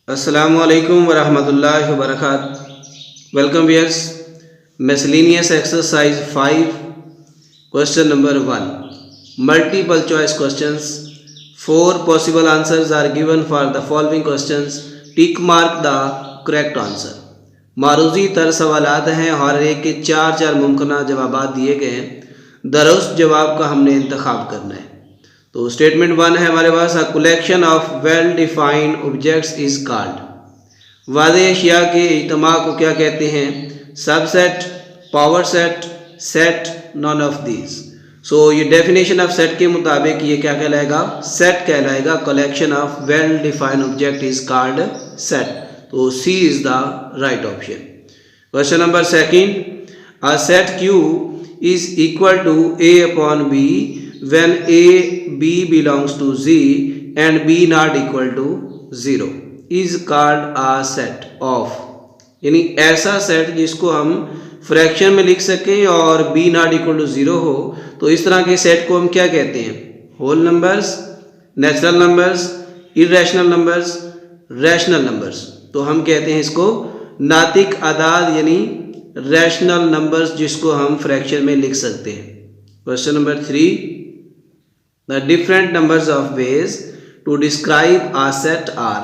अस्सलामुअलैकुम वरहमतुल्लाहि वबरकातुहू। Welcome viewers. Miscellaneous exercise 5 question number 1 multiple choice questions. 4 possible answers are given for the following questions. Tick mark the correct answer. मारूजी तर सवालात हैं, हर एक के 4 मुमकिन जवाब दिए गए हैं। दुरुस्त जवाब का हमने इंतखाब करना है। तो स्टेटमेंट 1 है हमारे पास, a collection of well defined objects is called. वाज़ेह अशिया के इज्तिमा को क्या कहते हैं? Subset, power set, set, none of these. So ये डेफिनेशन ऑफ सेट के मुताबिक ये क्या कहलाएगा? सेट कहलाएगा। Collection of well defined object is called set. तो C is the right option. Question number 2, a set Q is equal to A upon B when a b belongs to z and b not equal to 0 is called a set of। यानी ऐसा set जिसको हम fraction में लिख सकें और b not equal to 0 हो, तो इस तरह के सेट को हम क्या कहते हैं? Whole numbers, natural numbers, irrational numbers, rational numbers. तो हम कहते हैं इसको नातिक आदाद यानी रैशनल नंबर्स, जिसको हम फ्रैक्शन में लिख सकते हैं। Question number 3, The different numbers of ways to describe a set are।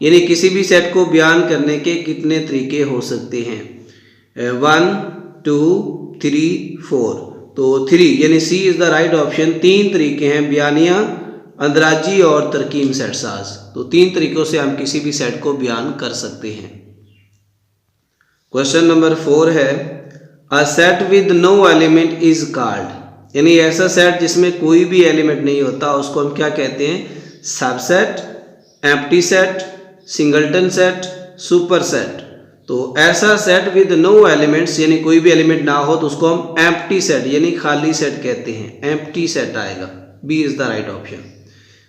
यानी किसी भी सेट को बयान करने के कितने तरीके हो सकते हैं? 1, 2, 3, 4। तो 3 यानी सी इज़ द राइट ऑप्शन। 3 तरीके हैं, बयानिया, अंदराजी और तरकीम सेट साज। तो 3 तरीक़ों से हम किसी भी सेट को बयान कर सकते हैं। क्वेश्चन नंबर 4 है, a set with no element is called. यानी ऐसा सेट जिसमें कोई भी एलिमेंट नहीं होता, उसको हम क्या कहते हैं? Subset, empty set, singleton set, super set. तो ऐसा सेट विद नो एलिमेंट्स यानी कोई भी एलिमेंट ना हो, तो उसको हम एम्प्टी सेट यानी खाली सेट कहते हैं। एम्प्टी सेट आएगा। B is the right option.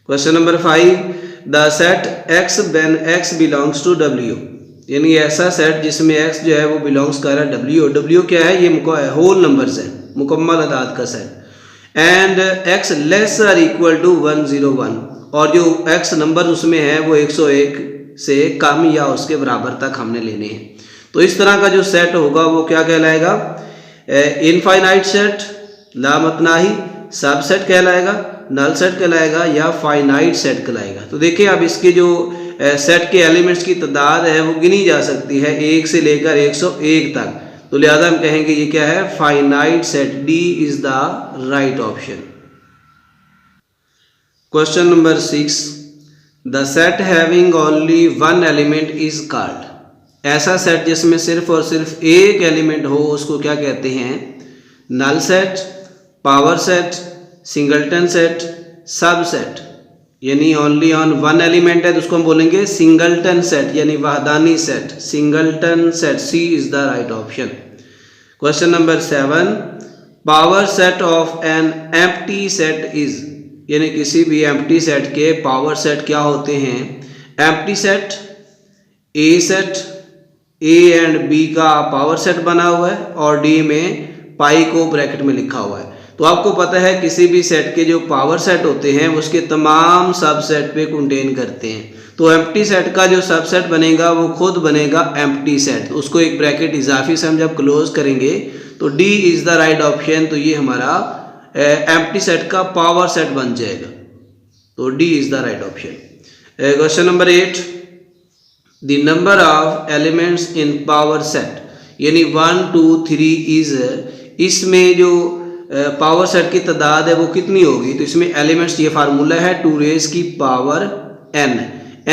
Question number 5, the set X when X belongs to W. यानी ऐसा सेट जिसमें एक्स जो है वो बिलोंग्स कर रहा है डब्ल्यू। डब्ल्यू क्या है? ये होल नंबर्स है, मुकम्मल अदाद का set. And X less or equal to 101, और जो एक्स नंबर उसमें है वो 101 से कम या उसके बराबर तक हमने लेने हैं। तो इस तरह का जो सेट होगा वो क्या कहलाएगा? इनफाइनाइट सेट, लामतनाही, सबसेट कहलाएगा, नल सेट कहलाएगा, या फाइनाइट सेट कहलाएगा। तो देखिए अब इसके जो सेट के एलिमेंट्स की तादाद है वो गिनी जा सकती है 1 से लेकर 101 तक। तो लिहाजा हम कहेंगे ये क्या है? Finite set. D is the right option. Question number 6, the set having only one element is called. ऐसा सेट जिसमें सिर्फ और सिर्फ एक एलिमेंट हो उसको क्या कहते हैं? Null set, power set, singleton set, subset. यानी ओनली ऑन वन एलिमेंट है तो उसको हम बोलेंगे सिंगलटन सेट यानी वहदानी set, singleton set. C is the right option. Question number 7, power set of an empty set is. यानी किसी भी एम्प्टी सेट के पावर सेट क्या होते हैं? Empty set, A set, A and B का पावर सेट बना हुआ है और डी में पाई को ब्रैकेट में लिखा हुआ है। तो आपको पता है किसी भी सेट के जो पावर सेट होते हैं उसके तमाम सबसेट पे कंटेन करते हैं। तो एम्प्टी सेट का जो सबसेट बनेगा वो खुद बनेगा एम्प्टी सेट। उसको एक ब्रैकेट इजाफी से हम जब क्लोज करेंगे तो D is the right option. तो ये हमारा एम्प्टी सेट का पावर सेट बन जाएगा। तो D is the right option. Question number 8, the number of elements in power set यानी 1, 2, 3 इज। इसमें जो पावर सेट की तादाद है वो कितनी होगी? तो इसमें एलिमेंट्स, ये फार्मूला है 2 रेज़ की पावर n।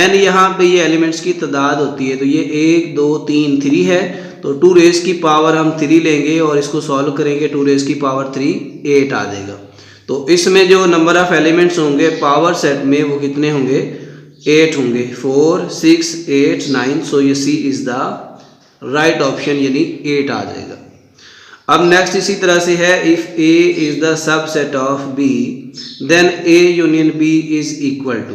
n यहाँ पे ये एलिमेंट्स की तादाद होती है। तो ये 1, 2, 3, 3 है। तो 2 रेज़ की पावर हम 3 लेंगे और इसको सॉल्व करेंगे। 2 रेज़ की पावर 3 8 आ जाएगा। तो इसमें जो नंबर ऑफ एलिमेंट्स होंगे पावर सेट में वो कितने होंगे? 8 होंगे। 4, 6, 8, 9। सो ये सी इज़ द राइट ऑप्शन यानी 8 आ जाएगा। अब नेक्स्ट इसी तरह से है, if A is the subset of B then A union B is equal to.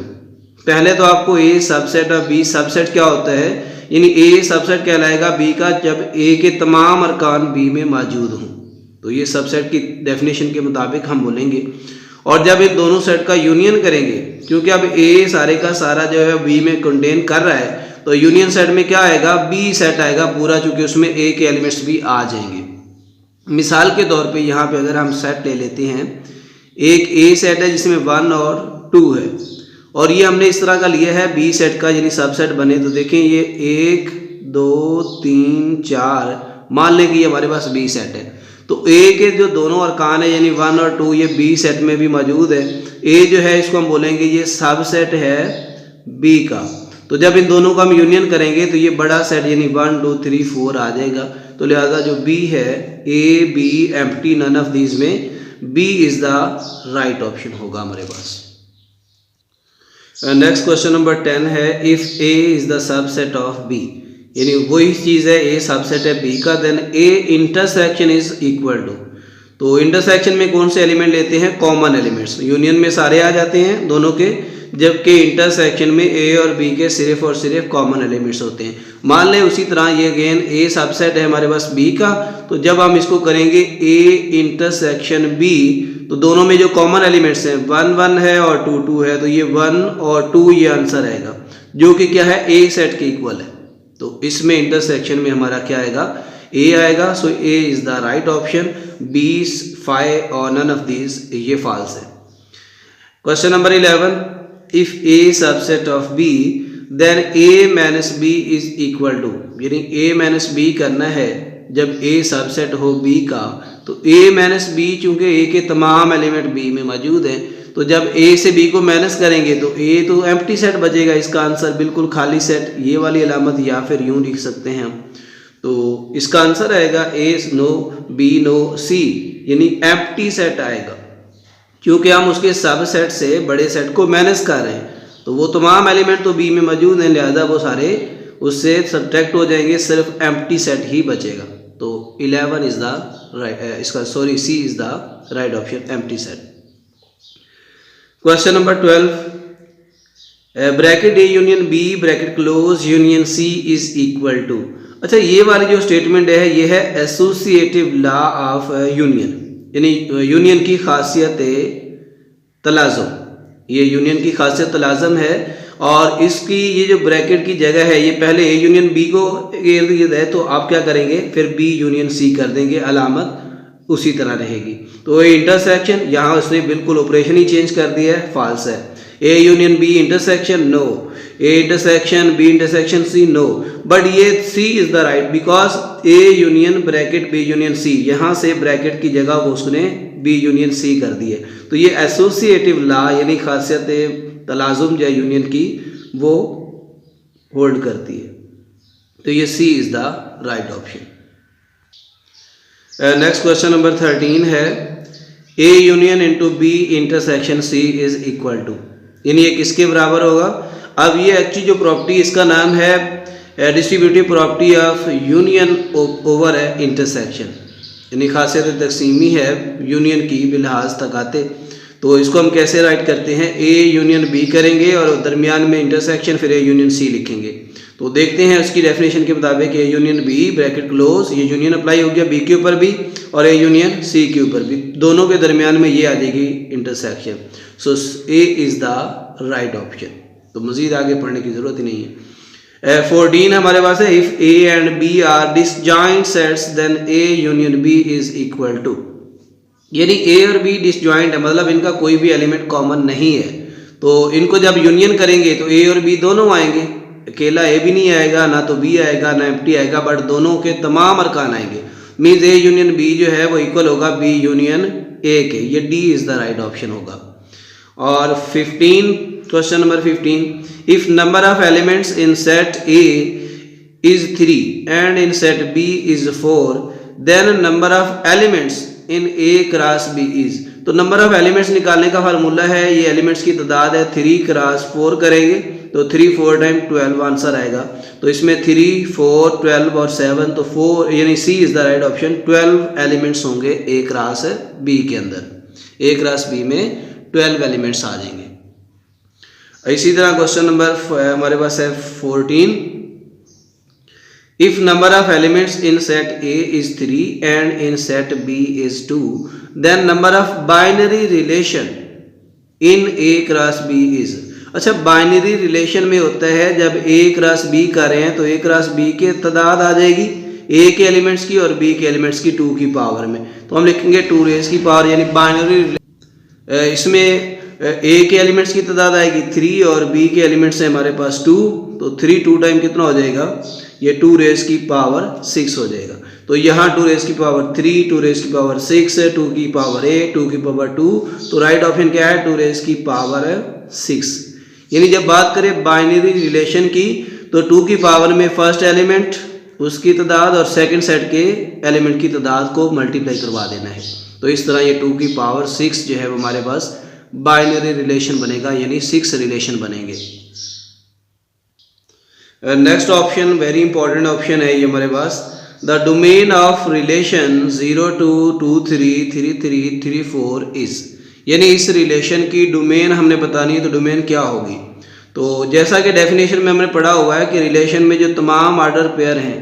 पहले तो आपको ए सबसेट और बी सबसेट क्या होता है, यानी ए सबसेट कहलाएगा बी का जब ए के तमाम अरकान बी में मौजूद हों। तो ये सबसेट की डेफिनेशन के मुताबिक हम बोलेंगे। और जब इन दोनों सेट का यूनियन करेंगे, क्योंकि अब ए सारे का सारा जो है बी में कंटेन कर रहा है, तो यूनियन सेट में क्या आएगा, बी सेट आएगा पूरा, चूंकि उसमें ए के एलिमेंट्स भी आ जाएंगे। मिसाल के तौर पे यहाँ पे अगर हम सेट ले लेते हैं, एक ए सेट है जिसमें 1 और 2 है, और ये हमने इस तरह का लिया है बी सेट का, यानी सबसेट बने। तो देखें ये 1 2 3 4, मान लें कि ये हमारे पास बी सेट है। तो ए के जो दोनों अरकान है यानी 1 और 2 ये बी सेट में भी मौजूद है। ए जो है इसको हम बोलेंगे ये सबसेट है बी का। तो जब इन दोनों का हम यूनियन करेंगे तो ये बड़ा सेट यानी 1 2 3 4 आ जाएगा। तो लिहाजा जो बी है, A B empty none of these में B is the right option होगा हमारे पास। नेक्स्ट क्वेश्चन नंबर 10 है, if A is the subset of B, यानी वही चीज़ है ए सबसेट है बी का, then A intersection is equal to. तो इंटरसेक्शन में कौन से एलिमेंट लेते हैं, कॉमन एलिमेंट्स। यूनियन में सारे आ जाते हैं दोनों के, जबकि इंटरसेक्शन में ए और बी के सिर्फ और सिर्फ कॉमन एलिमेंट्स होते हैं। मान लें उसी तरह ये अगेन ए सबसेट है हमारे पास बी का, तो जब हम इसको करेंगे ए इंटरसेक्शन बी, तो दोनों में जो कॉमन एलिमेंट्स हैं 1 1 है और 2 2 है, तो ये 1 और 2 ये आंसर आएगा, जो कि क्या है ए सेट के इक्वल है। तो इसमें इंटरसेक्शन में हमारा क्या आएगा, ए आएगा। So A is the right option, B 5 और नन ऑफ दीज ये फॉल्स है। Question number 11, if A subset of B then A minus B is equal to, यानी ए माइनस बी करना है जब ए सबसेट हो बी का, तो ए माइनस बी चूंकि ए के तमाम एलिमेंट बी में मौजूद हैं, तो जब ए से बी को माइनस करेंगे तो ए तो एम्प्टी सेट बचेगा, इसका आंसर बिल्कुल खाली सेट, ये वाली अलामत, या फिर यूं लिख सकते हैं हम। तो इसका आंसर आएगा ए नो, बी नो, सी, यानी एम्प्टी सेट आएगा, क्योंकि हम उसके सब सेट से बड़े सेट को माइनस कर रहे हैं। तो वो तमाम एलिमेंट तो बी में मौजूद हैं, लिहाजा वो सारे उससे सब्ट्रैक्ट हो जाएंगे, सिर्फ एम्प्टी सेट ही बचेगा। तो 11 इज द राइट, इसका sorry C is the right option, empty set. Question number 12, bracket A union B bracket close union C is equal to. अच्छा, ये वाली जो स्टेटमेंट है ये है एसोसिएटिव लॉ ऑफ यूनियन, यानी यूनियन की खासियत तलाज़ुम, ये यूनियन की खासियत तलाज़ुम है। और इसकी ये जो ब्रैकेट की जगह है ये पहले ए यूनियन बी को इर्द गिर्द है, तो आप क्या करेंगे, फिर बी यूनियन सी कर देंगे, अलामत उसी तरह रहेगी। तो ये इंटरसेक्शन, यहाँ उसने बिल्कुल ऑपरेशन ही चेंज कर दिया है, फॉल्स है। A union B intersection, no. A intersection B intersection C, no. But ये C is the right, because A union bracket B union C, यहाँ से ब्रैकेट की जगह वो उसने बी यूनियन सी कर दी है। तो ये एसोसिएटिव लॉ यानी खासियत तलाज़ुम जो यूनियन की वो होल्ड करती है। तो ये C is the right option. Next question number 13 है, A union into B intersection C is equal to, यानी ये किसके बराबर होगा। अब ये एक्चुअली जो प्रॉपर्टी इसका नाम है distributive property of union over है इंटरसेक्शन, यानी खासियत तकसीमी है यूनियन की बिलहाज तकाते। तो इसको हम कैसे राइट करते हैं, ए यूनियन बी करेंगे और दरमियान में इंटरसेक्शन, फिर ए यूनियन सी लिखेंगे। तो देखते हैं उसकी डेफिनेशन के मुताबिक A union B bracket close, ये यूनियन अप्लाई हो गया बी के ऊपर भी और ए यूनियन सी के ऊपर भी, दोनों के दरमियान में ये आ जाएगी intersection. So A is the right option. तो मज़ीद आगे पढ़ने की ज़रूरत ही नहीं है। 14 हमारे पास है, if A and B are disjoint sets then A union B is equal to, यानी ए और बी डिसजॉइंट है, मतलब इनका कोई भी एलिमेंट कॉमन नहीं है। तो इनको जब यूनियन करेंगे तो ए और बी दोनों आएंगे, अकेला ए भी नहीं आएगा, ना तो बी आएगा ना एम्प्टी आएगा, बट दोनों के तमाम अरकान आएंगे। मीन्स ए यूनियन बी जो है वो इक्वल होगा बी यूनियन ए के, ये D is the right option होगा। और 15, question number 15, if number of elements in set A is 3 and in set B is 4, then number of elements in A cross B is. तो number of elements निकालने का formula है, ये elements की तादाद है, 3 क्रॉस 4 करेंगे तो 3 4 टाइम 12 आंसर आएगा। तो इसमें 3 4 12 और 7, तो 4 यानी C is the right option. 12 elements होंगे ए क्रॉस बी के अंदर, ए क्रॉस बी में 12 एलिमेंट्स आ जाएंगे। इसी तरह क्वेश्चन नंबर हमारे पास है 14, if number of elements in set A is 3 and in set B is 2, then number of binary relation in A cross B is। अच्छा, बाइनरी रिलेशन में होता है जब ए क्रॉस बी कर रहे हैं तो ए क्रॉस बी के तादाद आ जाएगी ए के एलिमेंट्स की और बी के एलिमेंट्स की 2 की पावर में, तो हम लिखेंगे 2 रेज़ की पावर, यानी बाइनरी इसमें ए के एलिमेंट्स की तादाद आएगी 3 और बी के एलिमेंट्स हैं हमारे पास 2, तो 3 2 टाइम कितना हो जाएगा, ये 2 रेज़ की पावर 6 हो जाएगा। तो यहाँ 2 रेज़ की पावर 3, 2 रेज़ की पावर 6, 2 की पावर 8, 2 की पावर 2, तो राइट ऑप्शन क्या है, 2 रेज़ की पावर 6। यानी जब बात करें बाइनरी रिलेशन की तो 2 की पावर में फर्स्ट एलिमेंट उसकी तादाद और सेकंड सेट के एलिमेंट की तादाद को मल्टीप्लाई करवा देना है। तो इस तरह ये 2 की पावर 6 जो है वो हमारे पास बाइनरी रिलेशन बनेगा, यानी 6 रिलेशन बनेंगे। Next option very important option है ये हमारे पास, the domain of relation 0 2 2 3 3 3 3 4 is, यानी इस रिलेशन की डोमेन हमने बतानी है, तो डोमेन क्या होगी। तो जैसा कि डेफिनेशन में हमने पढ़ा हुआ है कि रिलेशन में जो तमाम ऑर्डर पेयर हैं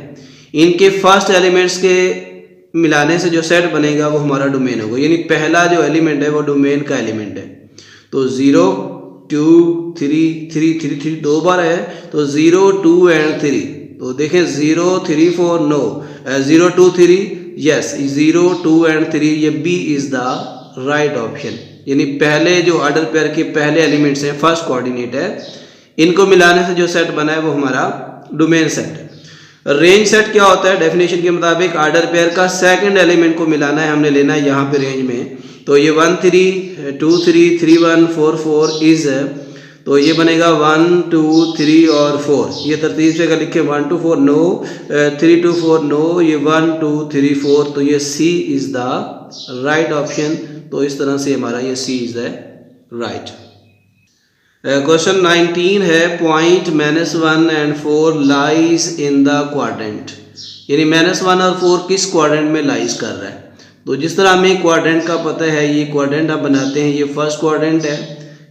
इनके फर्स्ट एलिमेंट्स के मिलाने से जो सेट बनेगा वो हमारा डोमेन होगा, यानी पहला जो एलिमेंट है वो डोमेन का एलिमेंट है। तो 0 2 3 3 3 3 2 बार है, तो 0 2 एंड 3, तो देखें 0 3 4 नो, 0 2 3 यस, 0 2 एंड 3 ये B is the right option, यानी पहले जो ऑर्डर पेयर के पहले एलिमेंट्स हैं फर्स्ट कोऑर्डिनेट है, इनको मिलाने से जो सेट बना है वो हमारा डोमेन सेट है। रेंज सेट क्या होता है, डेफिनेशन के मुताबिक ऑर्डर पेयर का सेकंड एलिमेंट को मिलाना है, हमने लेना है यहाँ पे रेंज में, तो ये 1 3 2 3 3 1 4 4 इज, तो ये बनेगा 1 2 3 और 4, ये तरतीब से अगर लिखे 1 2 4 नो, 3 2 4 नो, ये 1 2 3 4, तो ये C is the right option. तो इस तरह से हमारा ये C is the right. Question 19 है, point -1 and 4 lies in the quadrant, यानी -1 और 4 किस क्वाड्रेंट में लाइज कर रहा है। तो जिस तरह हमें क्वाड्रेंट का पता है, ये क्वाड्रेंट आप बनाते हैं, ये फर्स्ट क्वाड्रेंट है,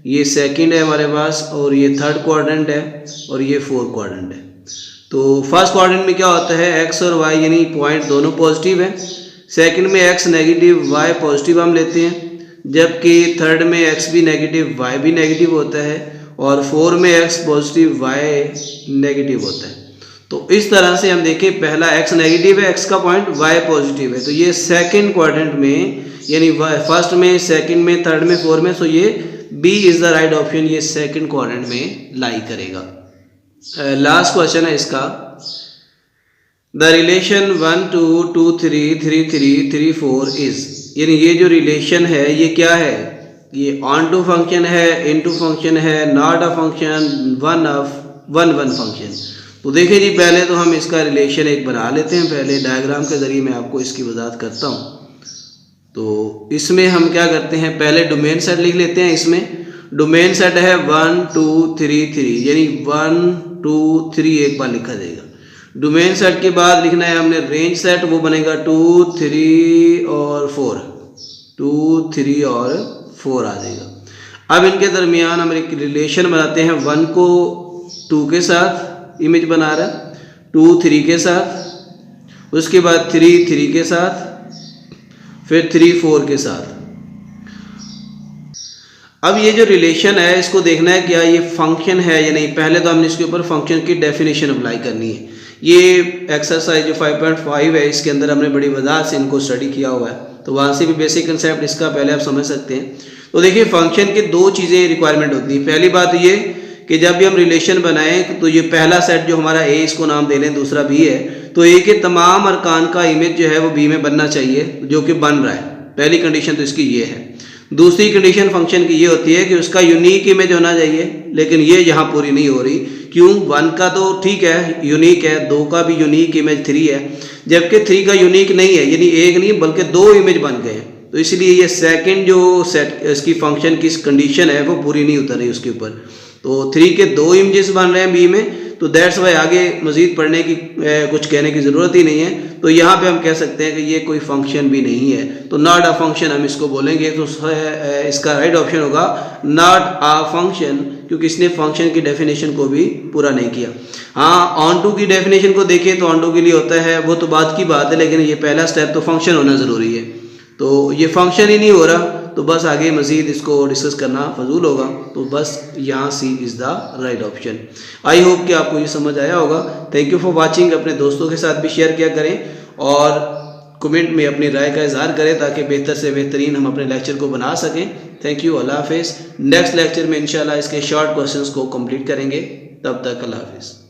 ये सेकंड है हमारे पास, और ये थर्ड क्वाड्रेंट है, और ये फोर्थ क्वाड्रेंट है। तो फर्स्ट क्वाड्रेंट में क्या होता है, एक्स और वाई यानी पॉइंट दोनों पॉजिटिव है, सेकंड में एक्स नेगेटिव वाई पॉजिटिव हम लेते हैं, जबकि थर्ड में एक्स भी नेगेटिव वाई भी नेगेटिव होता है, और 4 में एक्स पॉजिटिव वाई नेगेटिव होता है। तो इस तरह से हम देखें, पहला एक्स नेगेटिव है, एक्स का पॉइंट वाई पॉजिटिव है, तो ये सेकंड क्वाड्रेंट में, यानी फर्स्ट में, सेकंड में, थर्ड में, 4 में, सो ये B is the right option, ये सेकंड क्वाड्रेंट में लाई करेगा। लास्ट क्वेश्चन है इसका, द रिलेशन 1 2 2 3 3 3 3 4 इज, यानी ये जो रिलेशन है ये क्या है, ये ऑन टू फंक्शन है, इनटू फंक्शन है, not a function, one function. तो देखिए जी, पहले तो हम इसका रिलेशन एक बना लेते हैं, पहले डायग्राम के जरिए मैं आपको इसकी वजाहत करता हूँ। तो इसमें हम क्या करते हैं, पहले डोमेन सेट लिख लेते हैं। इसमें डोमेन सेट है 1 2 3 3, यानी 1 2 3 एक बार लिखा जाएगा। डोमेन सेट के बाद लिखना है हमने रेंज सेट, वो बनेगा 2 3 और 4, 2 3 और 4 आ जाएगा। अब इनके दरमियान हम एक रिलेशन बनाते हैं, 1 को 2 के साथ इमेज बना रहा है, 2 3 के साथ, उसके बाद 3 3 के साथ, फिर 3 4 के साथ। अब ये जो रिलेशन है इसको देखना है क्या ये फंक्शन है या नहीं। पहले तो हमने इसके ऊपर फंक्शन की डेफिनेशन अप्लाई करनी है। ये एक्सरसाइज जो 5.5 है इसके अंदर हमने बड़ी वजाहत से इनको स्टडी किया हुआ है, तो वहाँ से भी बेसिक कंसेप्ट इसका पहले आप समझ सकते हैं। तो देखिए, फंक्शन की 2 चीज़ें रिक्वायरमेंट होती है। पहली बात ये कि जब भी हम रिलेशन बनाएं तो ये पहला सेट जो हमारा ए, इसको नाम दे लें, दूसरा बी है, तो ए के तमाम अरकान का इमेज जो है वो बी में बनना चाहिए, जो कि बन रहा है। पहली कंडीशन तो इसकी ये है। दूसरी कंडीशन फंक्शन की ये होती है कि उसका यूनिक इमेज होना चाहिए, लेकिन ये यहाँ पूरी नहीं हो रही। क्यों? 1 का तो ठीक है यूनिक है, 2 का भी यूनिक इमेज 3 है, जबकि 3 का यूनिक नहीं है, यानी एक नहीं बल्कि 2 इमेज बन गए हैं। तो इसलिए ये सेकंड जो सेट इसकी फंक्शन की कंडीशन है वो पूरी नहीं उतर रही उसके ऊपर। तो 3 के 2 इमेजेस बन रहे हैं बी में, तो दैट्स वाई आगे मजीद पढ़ने की कुछ कहने की ज़रूरत ही नहीं है। तो यहाँ पे हम कह सकते हैं कि ये कोई फंक्शन भी नहीं है, तो नॉट अ फंक्शन हम इसको बोलेंगे। तो इसका राइट ऑप्शन होगा नॉट अ फंक्शन, क्योंकि इसने फंक्शन की डेफिनेशन को भी पूरा नहीं किया। हाँ, ऑन टू की डेफिनेशन को देखें तो ऑन टू के लिए होता है, वो तो बात की बात है, लेकिन ये पहला स्टेप तो फंक्शन होना ज़रूरी है। तो ये फंक्शन ही नहीं हो रहा, तो बस आगे मज़ीद इसको डिस्कस करना फजूल होगा, तो बस यहाँ C is the right option. I hope कि आपको ये समझ आया होगा। Thank you for watching. अपने दोस्तों के साथ भी शेयर किया करें और कमेंट में अपनी राय का इजहार करें ताकि बेहतर से बेहतरीन हम अपने लेक्चर को बना सकें। थैंक यू, अल्लाह हाफिज़। नेक्स्ट लेक्चर में इंशाल्लाह इसके शॉर्ट क्वेश्चंस को कंप्लीट करेंगे। तब तक अल्लाह हाफिज़।